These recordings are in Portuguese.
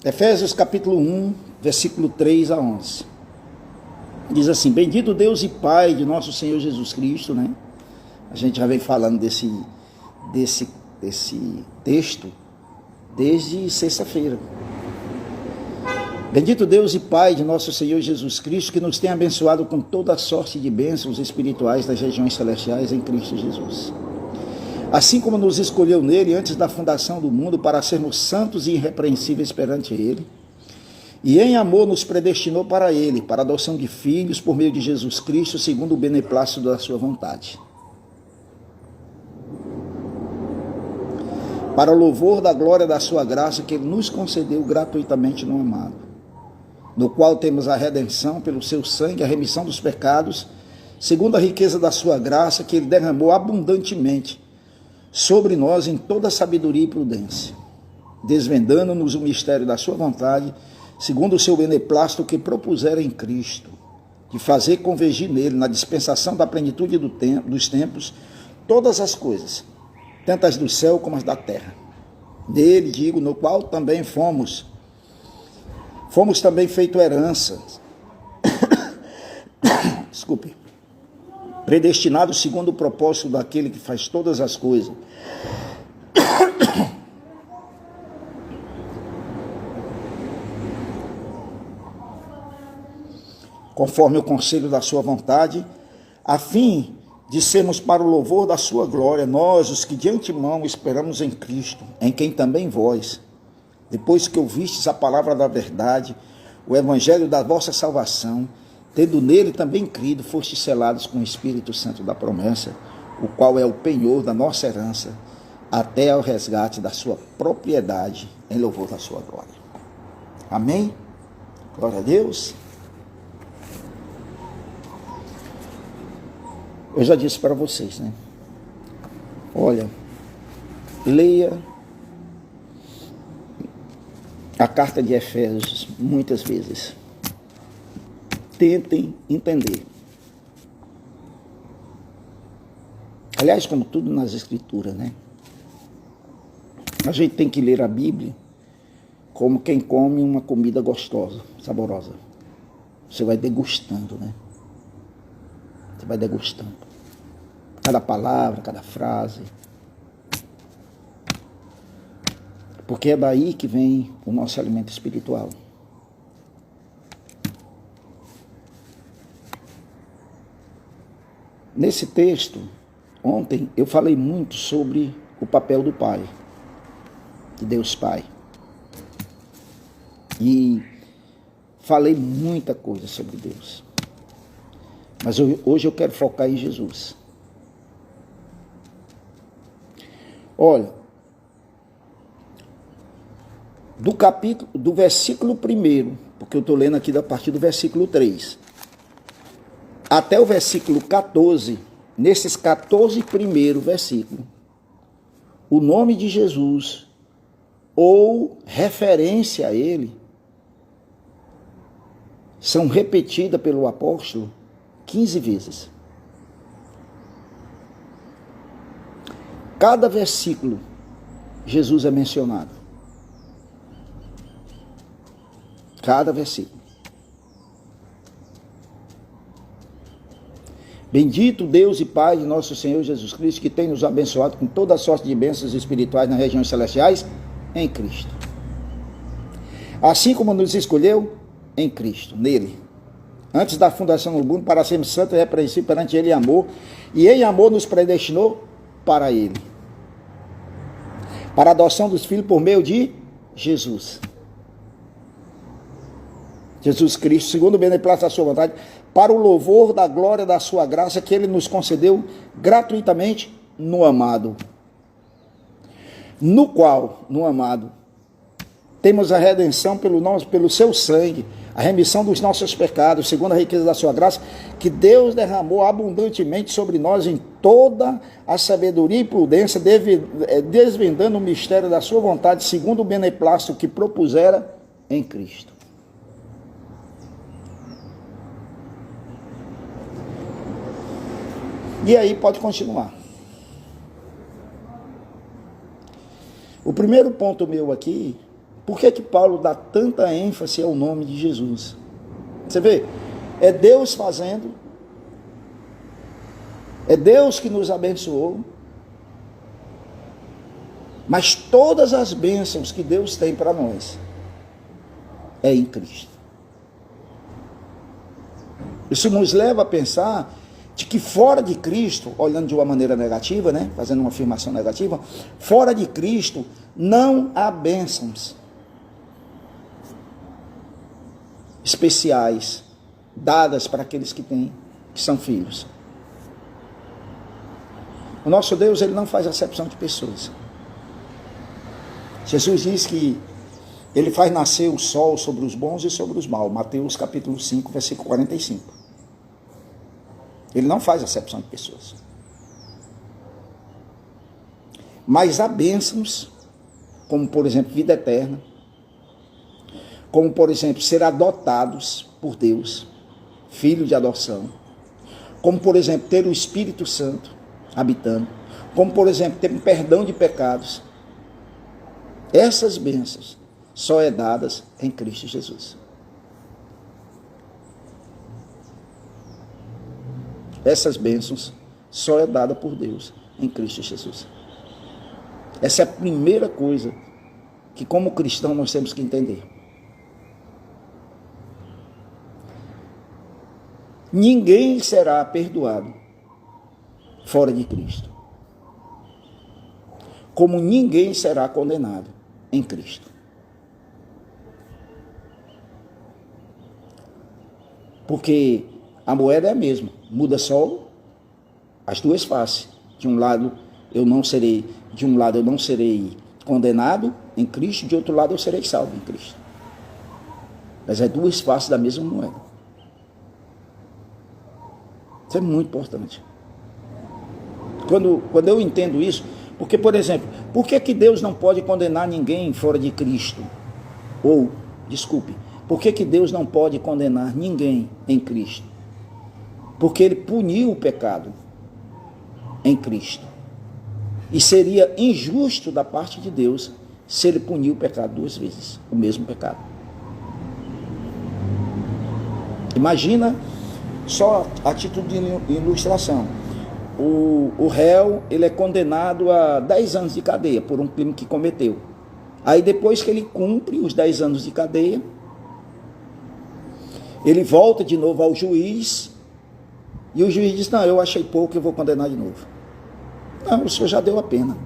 Efésios capítulo 1, versículo 3 a 11. Diz assim: bendito Deus e Pai de nosso Senhor Jesus Cristo, né? A gente já vem falando desse texto desde sexta-feira. Bendito Deus e Pai de nosso Senhor Jesus Cristo, que nos tem abençoado com toda a sorte de bênçãos espirituais das regiões celestiais em Cristo Jesus. Assim como nos escolheu nele antes da fundação do mundo para sermos santos e irrepreensíveis perante ele, e em amor nos predestinou para ele, para a adoção de filhos por meio de Jesus Cristo, segundo o beneplácito da sua vontade, para o louvor da glória da sua graça que ele nos concedeu gratuitamente no amado, no qual temos a redenção pelo seu sangue, a remissão dos pecados, segundo a riqueza da sua graça que ele derramou abundantemente sobre nós em toda sabedoria e prudência, desvendando-nos o mistério da sua vontade, segundo o seu beneplácito que propusera em Cristo, de fazer convergir nele, na dispensação da plenitude dos tempos, todas as coisas, tanto as do céu como as da terra. Nele, digo, no qual também fomos também feito herança, desculpe, predestinados segundo o propósito daquele que faz todas as coisas, conforme o conselho da sua vontade, a fim de sermos para o louvor da sua glória, nós, os que de antemão esperamos em Cristo, em quem também vós, depois que ouvistes a palavra da verdade, o evangelho da vossa salvação, tendo nele também crido, fostes selados com o Espírito Santo da promessa, o qual é o penhor da nossa herança, até ao resgate da sua propriedade, em louvor da sua glória. Amém? Glória a Deus. Eu já disse para vocês, né? Olha, leia a carta de Efésios muitas vezes. Tentem entender. Aliás, como tudo nas escrituras, né? A gente tem que ler a Bíblia como quem come uma comida gostosa, saborosa. Você vai degustando, né? Você vai degustando. Cada palavra, cada frase. Porque é daí que vem o nosso alimento espiritual. Nesse texto, ontem, eu falei muito sobre o papel do Pai, de Deus Pai. E falei muita coisa sobre Deus. Mas hoje eu quero focar em Jesus. Olha, do versículo 1, porque eu estou lendo aqui a partir do versículo 3, até o versículo 14, nesses 14 primeiros versículos, o nome de Jesus, ou referência a ele, são repetidas pelo apóstolo 15 vezes. Cada versículo, Jesus é mencionado. Cada versículo. Bendito Deus e Pai de nosso Senhor Jesus Cristo, que tem nos abençoado com toda a sorte de bênçãos espirituais nas regiões celestiais, em Cristo. Assim como nos escolheu em Cristo, nele, antes da fundação do mundo, para sermos santos e irrepreensíveis perante ele em amor, e em amor nos predestinou para ele, para a adoção dos filhos por meio de Jesus. Jesus Cristo, segundo o beneplácito da sua vontade, para o louvor da glória da sua graça que ele nos concedeu gratuitamente no amado. No qual, no amado, temos a redenção pelo seu sangue, a remissão dos nossos pecados, segundo a riqueza da sua graça, que Deus derramou abundantemente sobre nós em toda a sabedoria e prudência, desvendando o mistério da sua vontade, segundo o beneplácito que propusera em Cristo. E aí pode continuar. O primeiro ponto meu aqui Por que Paulo dá tanta ênfase ao nome de Jesus? Você vê, é Deus fazendo, é Deus que nos abençoou, mas todas as bênçãos que Deus tem para nós é em Cristo. Isso nos leva a pensar de que fora de Cristo, olhando de uma maneira negativa, né, fazendo uma afirmação negativa, fora de Cristo não há bênçãos especiais dadas para aqueles que são filhos. O nosso Deus, ele não faz acepção de pessoas. Jesus diz que ele faz nascer o sol sobre os bons e sobre os maus. Mateus capítulo 5, versículo 45. Ele não faz acepção de pessoas. Mas há bênçãos, como por exemplo, vida eterna, como por exemplo, ser adotados por Deus, filho de adoção, como por exemplo, ter o Espírito Santo habitando, como por exemplo, ter um perdão de pecados. Essas bênçãos só é dadas em Cristo Jesus. Essas bênçãos só é dada por Deus em Cristo Jesus. Essa é a primeira coisa que como cristão nós temos que entender. Ninguém será perdoado fora de Cristo, como ninguém será condenado em Cristo. Porque a moeda é a mesma, muda só as duas faces. De um lado eu não serei condenado em Cristo, de outro lado eu serei salvo em Cristo. Mas é duas faces da mesma moeda. Isso é muito importante. Quando eu entendo isso, porque, por exemplo, por que Deus não pode condenar ninguém fora de Cristo? Por que Deus não pode condenar ninguém em Cristo? Porque ele puniu o pecado em Cristo. E seria injusto da parte de Deus se ele punir o pecado duas vezes, o mesmo pecado. Imagina só a título de ilustração. O réu, ele é condenado a 10 anos de cadeia por um crime que cometeu. Aí depois que ele cumpre os 10 anos de cadeia, ele volta de novo ao juiz, e o juiz diz, não, eu achei pouco, eu vou condenar de novo. Não, o senhor já deu a pena.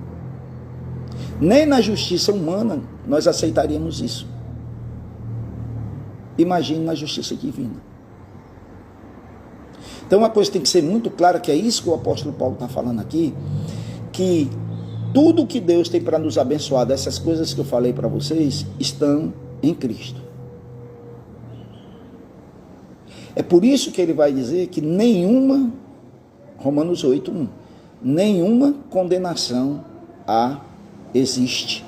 Nem na justiça humana nós aceitaríamos isso. Imagine na justiça divina. Então uma coisa tem que ser muito clara, que é isso que o apóstolo Paulo está falando aqui, que tudo que Deus tem para nos abençoar, dessas coisas que eu falei para vocês, estão em Cristo. É por isso que ele vai dizer que nenhuma, Romanos 8:1, nenhuma condenação existe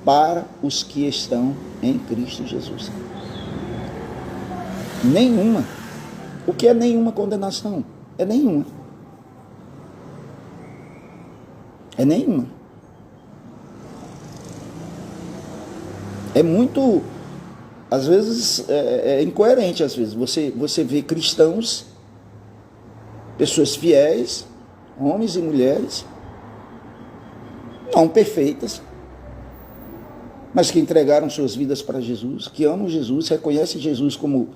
para os que estão em Cristo Jesus. Nenhuma. O que é nenhuma condenação? É nenhuma. É nenhuma. É muito, às vezes, é incoerente, às vezes. Você vê cristãos, pessoas fiéis, homens e mulheres, não perfeitas, mas que entregaram suas vidas para Jesus, que amam Jesus, reconhecem Jesus como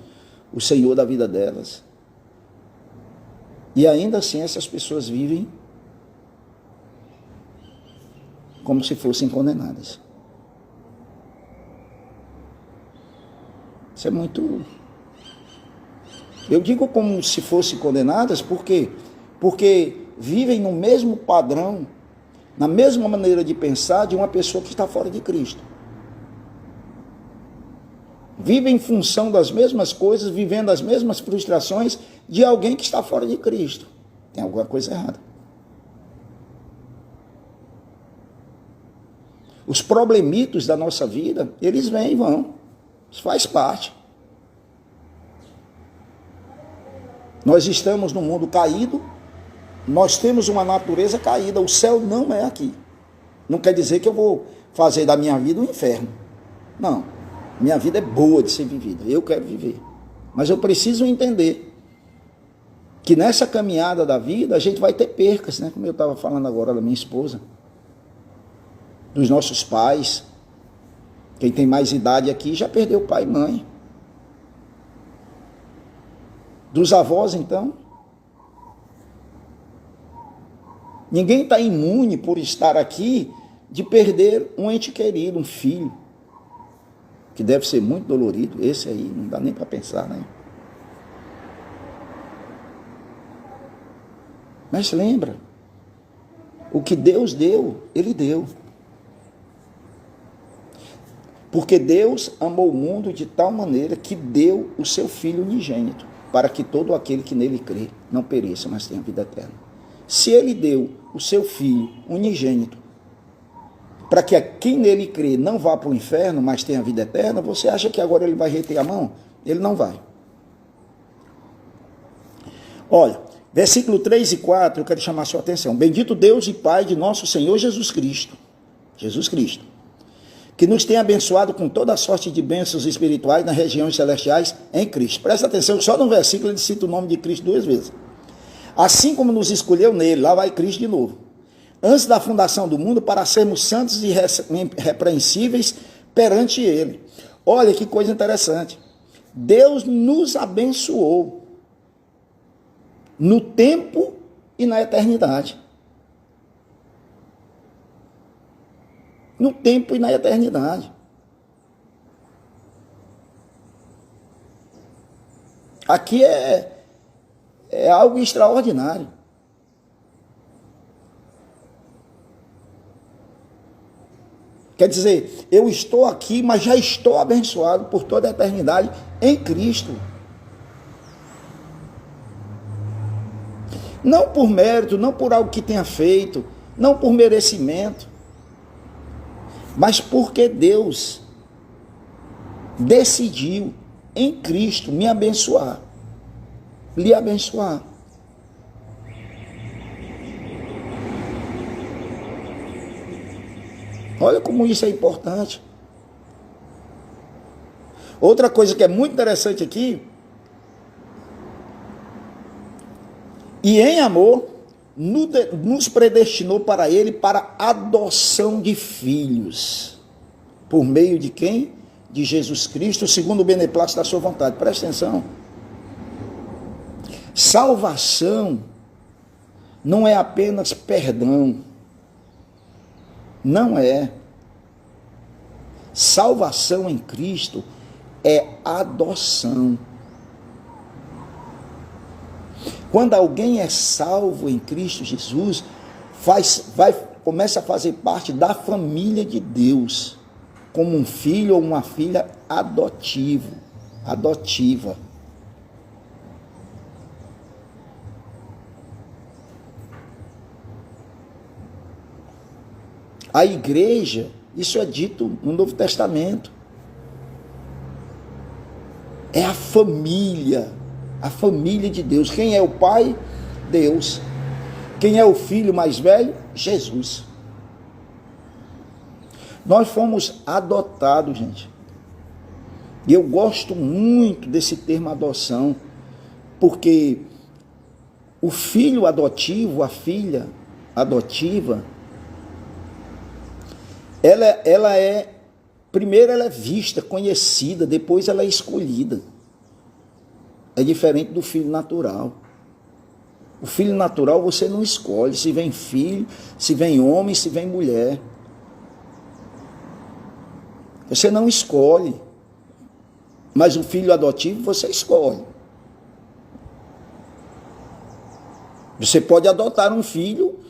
o Senhor da vida delas. E ainda assim essas pessoas vivem como se fossem condenadas. Isso é muito... Eu digo como se fossem condenadas, por quê? Porque vivem no mesmo padrão, na mesma maneira de pensar de uma pessoa que está fora de Cristo. Vivem em função das mesmas coisas, vivendo as mesmas frustrações de alguém que está fora de Cristo. Tem alguma coisa errada. Os problemitos da nossa vida, eles vêm e vão. Isso faz parte. Nós estamos num mundo caído, nós temos uma natureza caída, o céu não é aqui. Não quer dizer que eu vou fazer da minha vida um inferno. Não, minha vida é boa de ser vivida, eu quero viver. Mas eu preciso entender que nessa caminhada da vida a gente vai ter percas, né? Como eu estava falando agora da minha esposa, dos nossos pais. Quem tem mais idade aqui já perdeu pai e mãe. Dos avós, então. Ninguém está imune por estar aqui de perder um ente querido, um filho, que deve ser muito dolorido. Esse aí não dá nem para pensar, né? Mas lembra, o que Deus deu, Ele deu. Porque Deus amou o mundo de tal maneira que deu o seu Filho unigênito, para que todo aquele que nele crê não pereça, mas tenha vida eterna. Se Ele deu o seu Filho unigênito, para que quem nele crê não vá para o inferno, mas tenha vida eterna, você acha que agora Ele vai reter a mão? Ele não vai. Olha, versículo 3 e 4, eu quero chamar a sua atenção. Bendito Deus e Pai de nosso Senhor Jesus Cristo, que nos tem abençoado com toda a sorte de bênçãos espirituais nas regiões celestiais em Cristo. Presta atenção, só no versículo ele cita o nome de Cristo 2 vezes. Assim como nos escolheu nele, lá vai Cristo de novo, antes da fundação do mundo, para sermos santos e irrepreensíveis perante ele. Olha que coisa interessante. Deus nos abençoou no tempo e na eternidade. No tempo e na eternidade. Aqui é algo extraordinário. Quer dizer, eu estou aqui, mas já estou abençoado por toda a eternidade em Cristo. Não por mérito, não por algo que tenha feito, não por merecimento, mas porque Deus decidiu em Cristo me abençoar, lhe abençoar. Olha como isso é importante. Outra coisa que é muito interessante aqui, e em amor, nos predestinou para ele para adoção de filhos. Por meio de quem? De Jesus Cristo, segundo o beneplácito da sua vontade. Presta atenção. Salvação não é apenas perdão. Não é. Salvação em Cristo é adoção. Quando alguém é salvo em Cristo Jesus, começa a fazer parte da família de Deus, como um filho ou uma filha adotiva. A igreja, isso é dito no Novo Testamento, é a família de Deus. Quem é o pai? Deus. Quem é o filho mais velho? Jesus. Nós fomos adotados, gente. E eu gosto muito desse termo adoção, porque o filho adotivo, a filha adotiva, ela é, primeiro ela é vista, conhecida, depois ela é escolhida. É diferente do filho natural. O filho natural você não escolhe se vem filho, se vem homem, se vem mulher. Você não escolhe. Mas o filho adotivo você escolhe. Você pode adotar um filho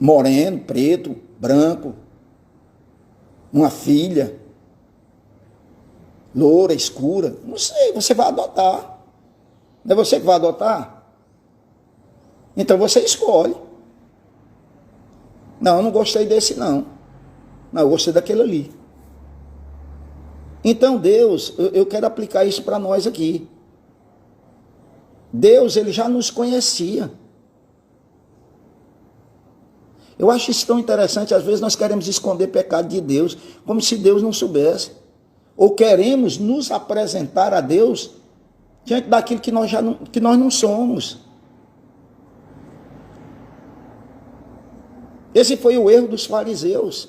moreno, preto, branco, uma filha loura, escura, não sei, você vai adotar. Não é você que vai adotar? Então você escolhe. Não, eu não gostei desse não. Não, eu gostei daquele ali. Então Deus, eu quero aplicar isso para nós aqui. Deus, ele já nos conhecia. Eu acho isso tão interessante. Às vezes nós queremos esconder pecado de Deus, como se Deus não soubesse. Ou queremos nos apresentar a Deus diante daquilo que nós não somos. Esse foi o erro dos fariseus,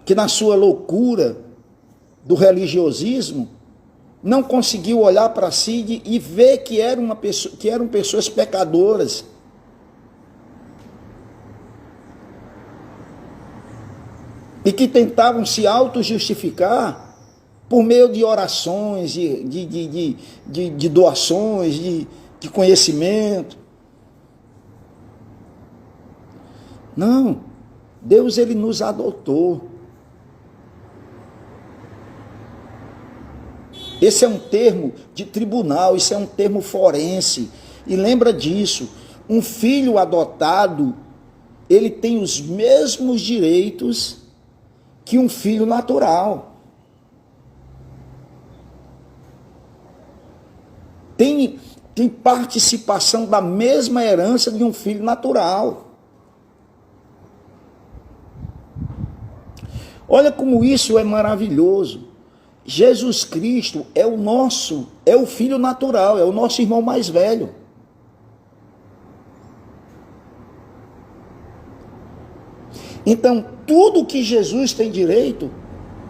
que na sua loucura do religiosismo, não conseguiu olhar para si e ver que eram pessoas pecadoras. E que tentavam se auto-justificar por meio de orações, de doações, de conhecimento. Não, Deus ele nos adotou. Esse é um termo de tribunal, isso é um termo forense. E lembra disso, um filho adotado, ele tem os mesmos direitos que um filho natural. Tem participação da mesma herança de um filho natural. Olha como isso é maravilhoso. Jesus Cristo é o filho natural, é o nosso irmão mais velho. Então, tudo que Jesus tem direito,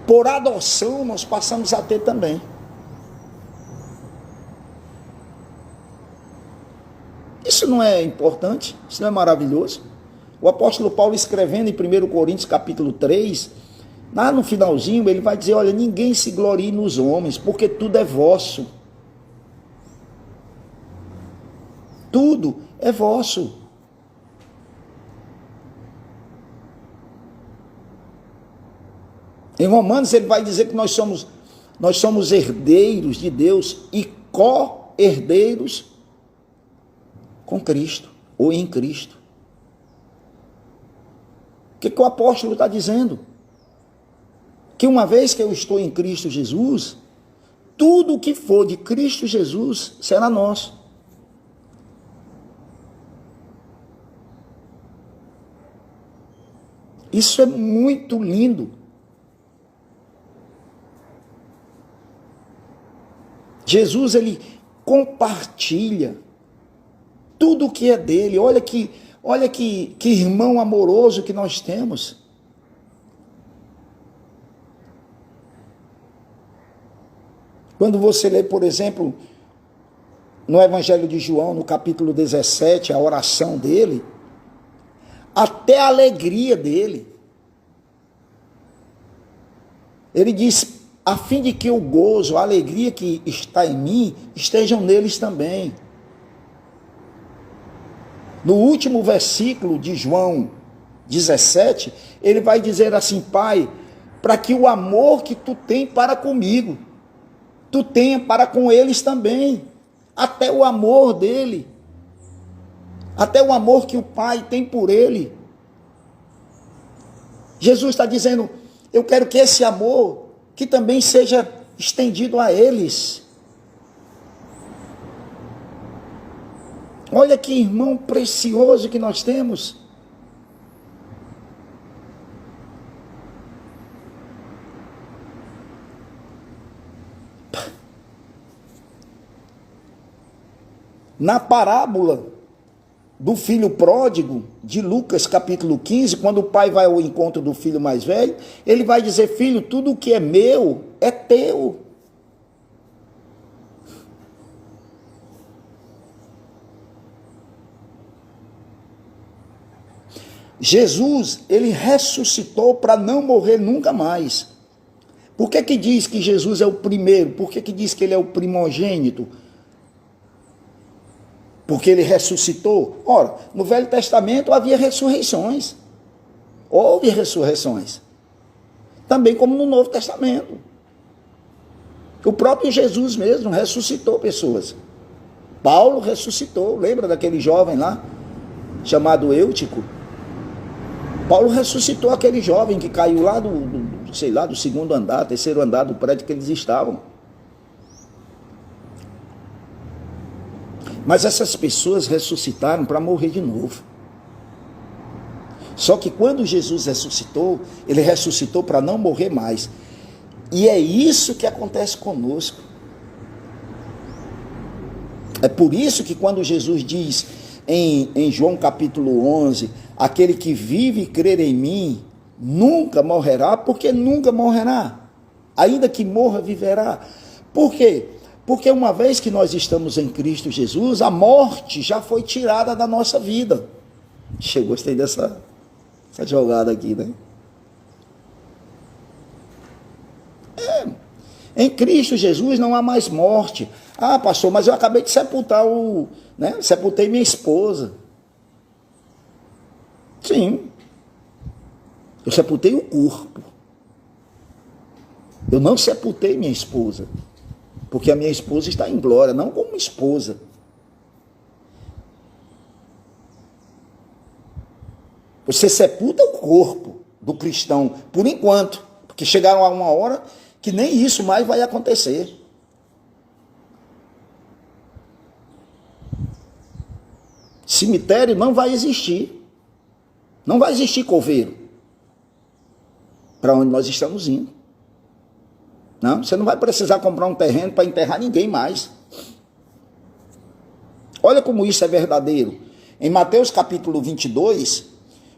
por adoção, nós passamos a ter também. Isso não é importante? Isso não é maravilhoso? O apóstolo Paulo, escrevendo em 1 Coríntios capítulo 3, lá no finalzinho, ele vai dizer, olha, ninguém se glorie nos homens, porque tudo é vosso. Tudo é vosso. Em Romanos ele vai dizer que nós somos herdeiros de Deus e co-herdeiros com Cristo, ou em Cristo. O que o apóstolo está dizendo? Que uma vez que eu estou em Cristo Jesus, tudo o que for de Cristo Jesus será nosso. Isso é muito lindo. Jesus, ele compartilha tudo o que é dele. Olha que irmão amoroso que nós temos. Quando você lê, por exemplo, no Evangelho de João, no capítulo 17, a oração dele, até a alegria dele, ele diz, a fim de que o gozo, a alegria que está em mim, estejam neles também. No último versículo de João 17, ele vai dizer assim, Pai, para que o amor que tu tem para comigo, tu tenha para com eles também, até o amor dele, até o amor que o Pai tem por ele. Jesus está dizendo, eu quero que esse amor, que também seja estendido a eles. Olha que irmão precioso que nós temos. Na parábola do filho pródigo, de Lucas capítulo 15, quando o pai vai ao encontro do filho mais velho, ele vai dizer, filho, tudo o que é meu é teu. Jesus, ele ressuscitou para não morrer nunca mais. Por que que diz que Jesus é o primeiro? Por que que diz que ele é o primogênito? Porque ele ressuscitou. Ora, no Velho Testamento havia ressurreições. Houve ressurreições. Também como no Novo Testamento. O próprio Jesus mesmo ressuscitou pessoas. Paulo ressuscitou. Lembra daquele jovem lá, chamado Eutico? Paulo ressuscitou aquele jovem que caiu lá do segundo andar, terceiro andar do prédio que eles estavam. Mas essas pessoas ressuscitaram para morrer de novo. Só que quando Jesus ressuscitou, ele ressuscitou para não morrer mais. E é isso que acontece conosco. É por isso que quando Jesus diz em João capítulo 11, aquele que vive e crer em mim, nunca morrerá, porque nunca morrerá. Ainda que morra, viverá. Por quê? Porque uma vez que nós estamos em Cristo Jesus, a morte já foi tirada da nossa vida. Gostei dessa jogada aqui, né? Em Cristo Jesus não há mais morte. Ah, pastor, mas eu acabei de sepultar sepultei minha esposa. Sim. Eu sepultei o corpo. Eu não sepultei minha esposa. Porque a minha esposa está em glória, não como esposa. Você sepulta o corpo do cristão, por enquanto. Porque chegaram a uma hora que nem isso mais vai acontecer. Cemitério não vai existir. Não vai existir coveiro. Para onde nós estamos indo. Não, você não vai precisar comprar um terreno para enterrar ninguém mais. Olha como isso é verdadeiro. Em Mateus capítulo 22,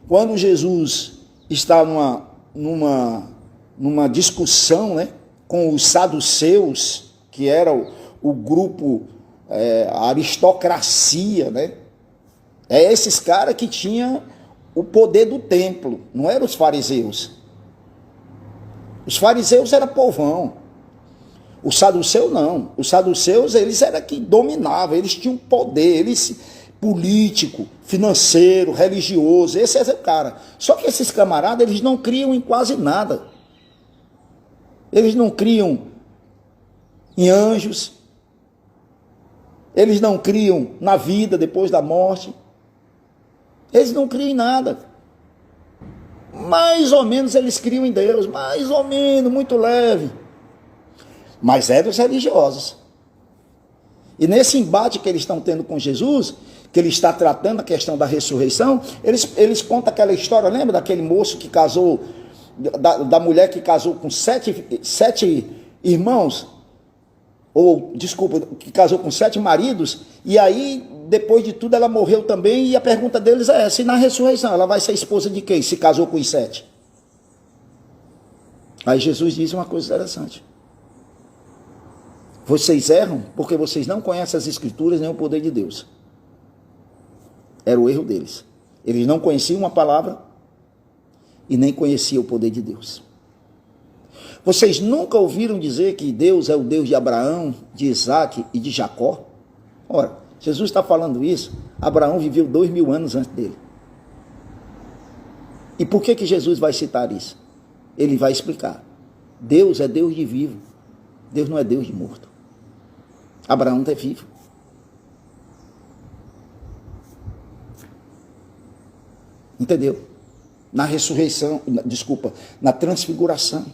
quando Jesus está numa discussão, né, com os saduceus, que era o grupo, a aristocracia, né? É esses caras que tinham o poder do templo, não eram os fariseus. Os fariseus eram povão. Os saduceus não. Os saduceus, eles eram que dominavam, eles tinham poder, político, financeiro, religioso, esse é o cara. Só que esses camaradas, eles não criam em quase nada. Eles não criam em anjos. Eles não criam na vida depois da morte. Eles não criam em nada. Mais ou menos eles criam em Deus, mais ou menos, muito leve. Mas é dos religiosos. E nesse embate que eles estão tendo com Jesus, que ele está tratando a questão da ressurreição, eles contam aquela história, lembra daquele moço que casou, da mulher que casou com sete irmãos? Que casou com 7 maridos, e aí, depois de tudo, ela morreu também, e a pergunta deles é, se na ressurreição ela vai ser esposa de quem? Se casou com os 7. Aí Jesus diz uma coisa interessante. Vocês erram porque vocês não conhecem as Escrituras nem o poder de Deus. Era o erro deles. Eles não conheciam uma palavra e nem conheciam o poder de Deus. Vocês nunca ouviram dizer que Deus é o Deus de Abraão, de Isaac e de Jacó? Ora, Jesus está falando isso, Abraão viveu 2000 anos antes dele. E por que Jesus vai citar isso? Ele vai explicar. Deus é Deus de vivo, Deus não é Deus de morto. Abraão é vivo. Entendeu? Na ressurreição, na transfiguração,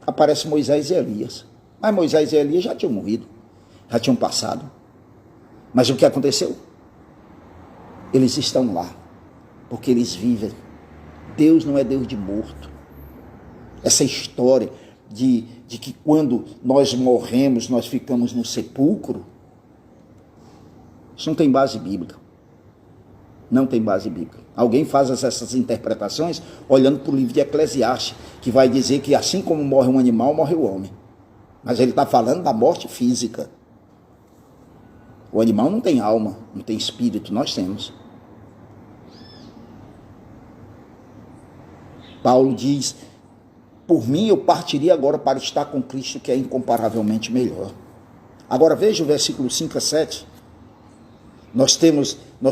aparece Moisés e Elias. Mas Moisés e Elias já tinham morrido, já tinham passado. Mas o que aconteceu? Eles estão lá, porque eles vivem. Deus não é Deus de morto. Essa história de que quando nós morremos, nós ficamos no sepulcro, isso não tem base bíblica. Não tem base bíblica. Alguém faz essas interpretações olhando para o livro de Eclesiastes, que vai dizer que assim como morre um animal, morre o homem. Mas ele está falando da morte física. O animal não tem alma, não tem espírito, nós temos. Paulo diz, por mim eu partiria agora para estar com Cristo, que é incomparavelmente melhor. Agora veja o versículo 5 a 7. Nós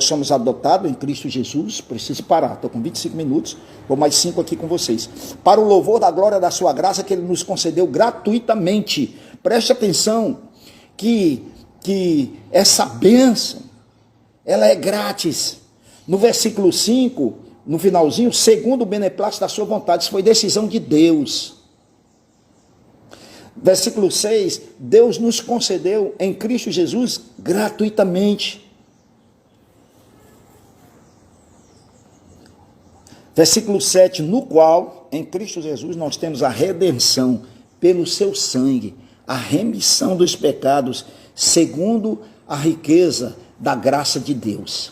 somos adotados em Cristo Jesus. Preciso parar, estou com 25 minutos, vou mais 5 aqui com vocês. Para o louvor da glória da sua graça, que ele nos concedeu gratuitamente. Preste atenção que essa bênção, ela é grátis. No versículo 5, no finalzinho, segundo o beneplácito da sua vontade, isso foi decisão de Deus. Versículo 6, Deus nos concedeu em Cristo Jesus gratuitamente. Versículo 7, no qual, em Cristo Jesus, nós temos a redenção pelo seu sangue, a remissão dos pecados, segundo a riqueza da graça de Deus.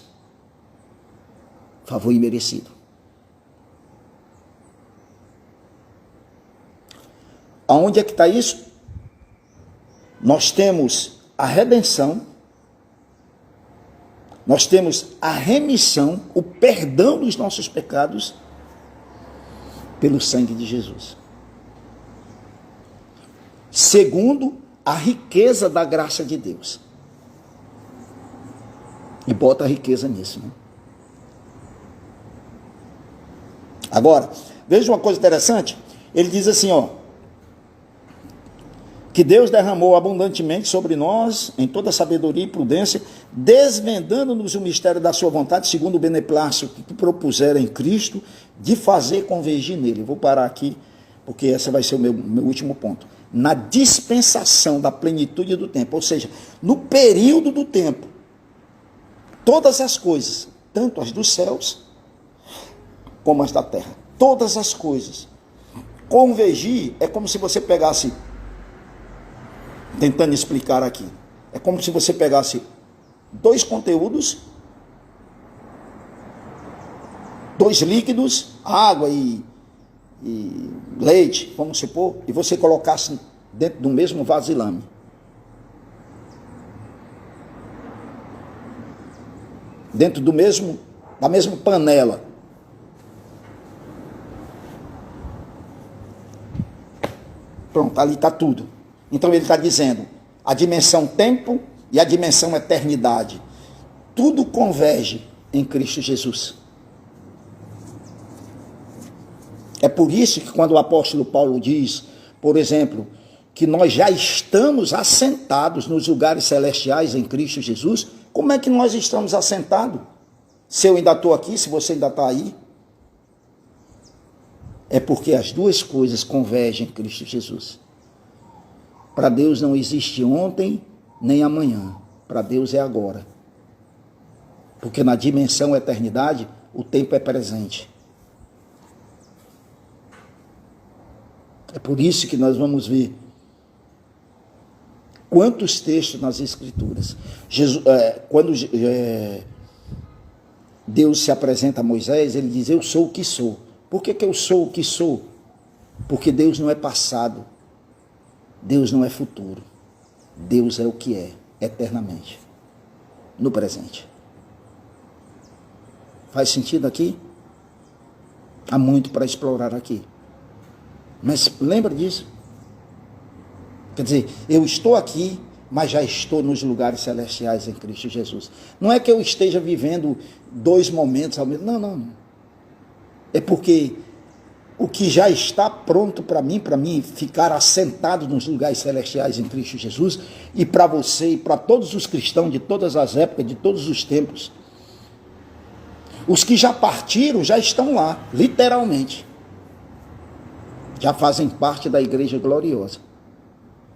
Favor imerecido. Aonde é que está isso? Nós temos a redenção, nós temos a remissão, o perdão dos nossos pecados pelo sangue de Jesus. Segundo a riqueza da graça de Deus. E bota a riqueza nisso, né? Agora, veja uma coisa interessante. Ele diz assim, ó, que Deus derramou abundantemente sobre nós, em toda sabedoria e prudência, desvendando-nos o mistério da sua vontade, segundo o beneplácito que propusera em Cristo, de fazer convergir nele. Eu vou parar aqui, porque esse vai ser o meu último ponto. Na dispensação da plenitude do tempo, ou seja, no período do tempo, todas as coisas, tanto as dos céus, como as da terra, todas as coisas, convergir é como se você pegasse, tentando explicar aqui, é como se você pegasse dois conteúdos, dois líquidos, água e leite, vamos supor, e você colocasse dentro do mesmo vasilhame. Dentro da mesma panela. Pronto, ali está tudo. Então ele está dizendo, a dimensão tempo e a dimensão eternidade, tudo converge em Cristo Jesus. É por isso que quando o apóstolo Paulo diz, por exemplo, que nós já estamos assentados nos lugares celestiais em Cristo Jesus, como é que nós estamos assentados? Se eu ainda estou aqui, se você ainda está aí, é porque as duas coisas convergem em Cristo Jesus. Para Deus não existe ontem nem amanhã. Para Deus é agora. Porque na dimensão eternidade, o tempo é presente. É por isso que nós vamos ver quantos textos nas Escrituras. Quando Deus se apresenta a Moisés, ele diz, eu sou o que sou. Por que eu sou o que sou? Porque Deus não é passado. Deus não é futuro. Deus é o que é, eternamente. No presente. Faz sentido aqui? Há muito para explorar aqui. Mas lembra disso? Quer dizer, eu estou aqui, mas já estou nos lugares celestiais em Cristo Jesus. Não é que eu esteja vivendo dois momentos ao mesmo tempo. Não. É porque o que já está pronto para mim ficar assentado nos lugares celestiais em Cristo Jesus, e para você e para todos os cristãos de todas as épocas, de todos os tempos. Os que já partiram já estão lá, literalmente. Já fazem parte da igreja gloriosa.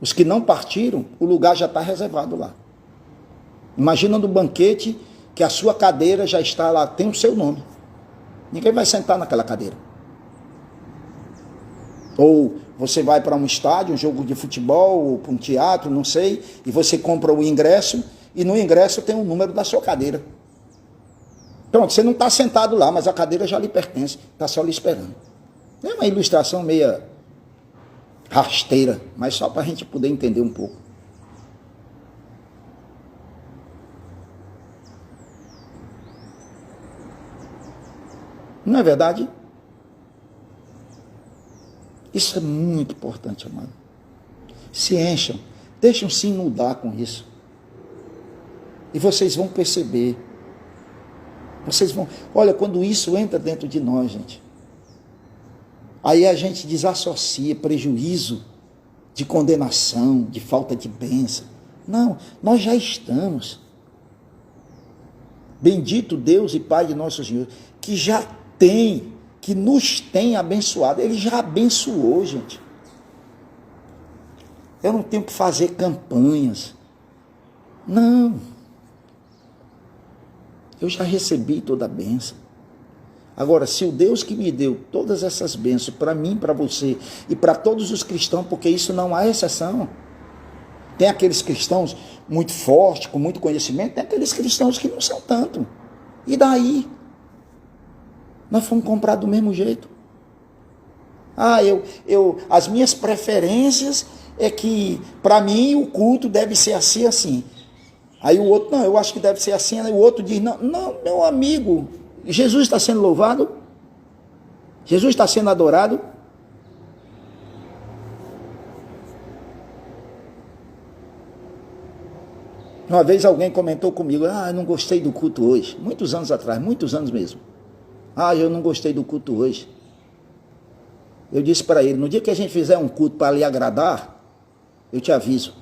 Os que não partiram, o lugar já está reservado lá. Imagina no banquete que a sua cadeira já está lá, tem o seu nome. Ninguém vai sentar naquela cadeira. Ou você vai para um estádio, um jogo de futebol, ou para um teatro, não sei, e você compra o ingresso, e no ingresso tem o número da sua cadeira. Pronto, você não está sentado lá, mas a cadeira já lhe pertence, está só lhe esperando. É uma ilustração meia rasteira, mas só para a gente poder entender um pouco. Não é verdade? Isso é muito importante, amado. Se encham, deixem-se inundar com isso. E vocês vão perceber. Olha, quando isso entra dentro de nós, gente, aí a gente desassocia prejuízo de condenação, de falta de bênção. Não, nós já estamos. Bendito Deus e Pai de nosso Senhor, que já tem, que nos tem abençoado. Ele já abençoou, gente. Eu não tenho que fazer campanhas. Não. Eu já recebi toda a bênção. Agora, se o Deus que me deu todas essas bênçãos para mim, para você e para todos os cristãos, porque isso não há exceção. Tem aqueles cristãos muito fortes, com muito conhecimento, tem aqueles cristãos que não são tanto. E daí? Nós fomos comprar do mesmo jeito. As minhas preferências é que, para mim, o culto deve ser assim, assim. Aí o outro, não, eu acho que deve ser assim. Aí o outro diz, não, meu amigo, Jesus está sendo louvado? Jesus está sendo adorado? Uma vez alguém comentou comigo, eu não gostei do culto hoje. Muitos anos atrás, muitos anos mesmo. Eu não gostei do culto hoje. Eu disse para ele, no dia que a gente fizer um culto para lhe agradar, eu te aviso.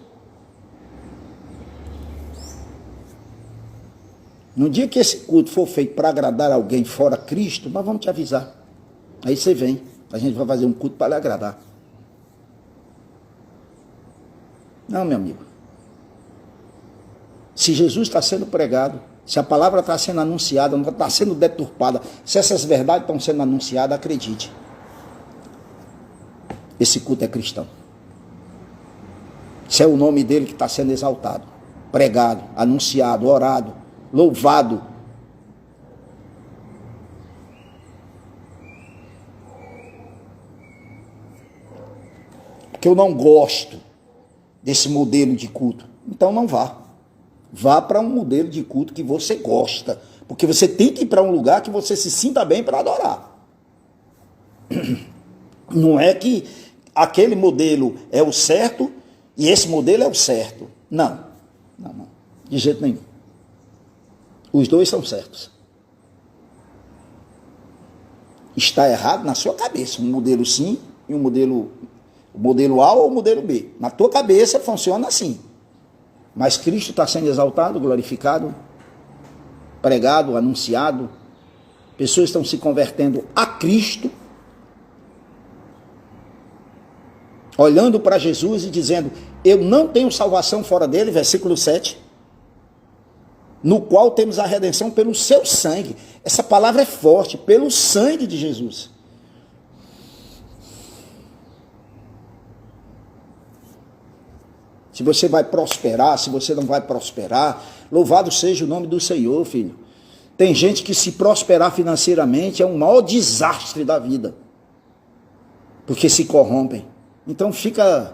No dia que esse culto for feito para agradar alguém fora Cristo, nós vamos te avisar. Aí você vem, a gente vai fazer um culto para lhe agradar. Não, meu amigo. Se Jesus está sendo pregado, se a palavra está sendo anunciada, não está sendo deturpada, se essas verdades estão sendo anunciadas, acredite. Esse culto é cristão. Se é o nome dele que está sendo exaltado, pregado, anunciado, orado, louvado. Porque eu não gosto desse modelo de culto. Então não vá. Vá para um modelo de culto que você gosta. Porque você tem que ir para um lugar que você se sinta bem para adorar. Não é que aquele modelo é o certo e esse modelo é o certo. Não. De jeito nenhum. Os dois são certos. Está errado na sua cabeça. Um modelo sim e um modelo... O modelo A ou o modelo B. Na tua cabeça funciona assim. Mas Cristo está sendo exaltado, glorificado, pregado, anunciado. Pessoas estão se convertendo a Cristo, olhando para Jesus e dizendo, eu não tenho salvação fora dele, versículo 7, no qual temos a redenção pelo seu sangue. Essa palavra é forte, pelo sangue de Jesus. Se você vai prosperar, se você não vai prosperar, louvado seja o nome do Senhor, filho. Tem gente que se prosperar financeiramente é um maior desastre da vida, porque se corrompem. Então fica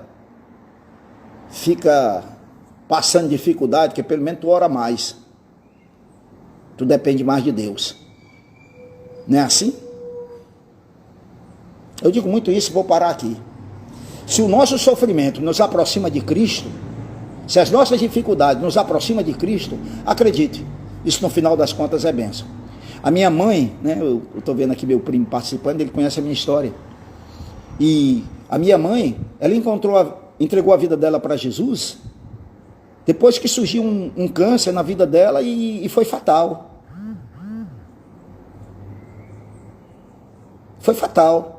passando dificuldade, porque pelo menos tu ora mais. Tu depende mais de Deus. Não é assim? Eu digo muito isso e vou parar aqui. Se o nosso sofrimento nos aproxima de Cristo, se as nossas dificuldades nos aproximam de Cristo, acredite, isso no final das contas é bênção. A minha mãe, né, eu estou vendo aqui meu primo participando, ele conhece a minha história. E a minha mãe, ela entregou a vida dela para Jesus, depois que surgiu um câncer na vida dela e foi fatal. Foi fatal.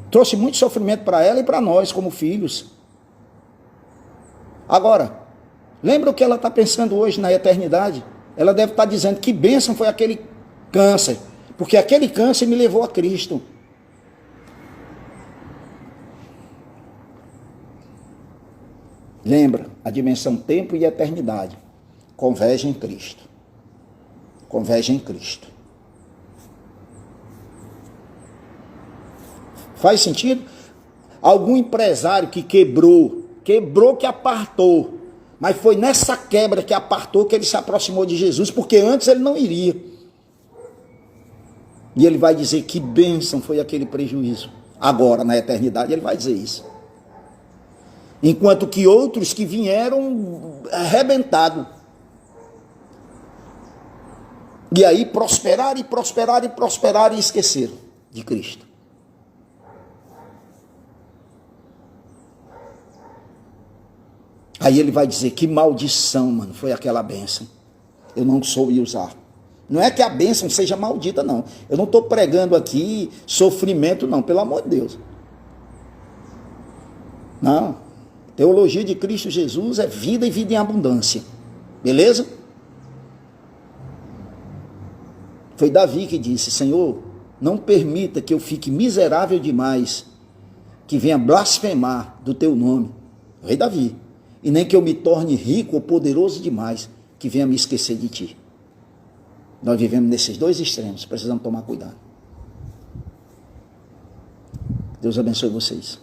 Trouxe muito sofrimento para ela e para nós, como filhos. Agora, lembra o que ela está pensando hoje na eternidade? Ela deve estar dizendo que bênção foi aquele câncer, porque aquele câncer me levou a Cristo. Lembra, a dimensão tempo e eternidade convergem em Cristo. Convergem em Cristo. Faz sentido? Algum empresário que quebrou que apartou, mas foi nessa quebra que apartou que ele se aproximou de Jesus, porque antes ele não iria. E ele vai dizer que bênção foi aquele prejuízo. Agora, na eternidade, ele vai dizer isso. Enquanto que outros que vieram arrebentados. E aí prosperaram e esqueceram de Cristo. Aí ele vai dizer, que maldição, mano, foi aquela bênção. Eu não soube usar. Não é que a bênção seja maldita, não. Eu não estou pregando aqui sofrimento, não, pelo amor de Deus. Não. Teologia de Cristo Jesus é vida e vida em abundância. Beleza? Foi Davi que disse: Senhor, não permita que eu fique miserável demais, que venha blasfemar do teu nome. Rei Davi. E nem que eu me torne rico ou poderoso demais, que venha me esquecer de ti. Nós vivemos nesses dois extremos, precisamos tomar cuidado. Deus abençoe vocês.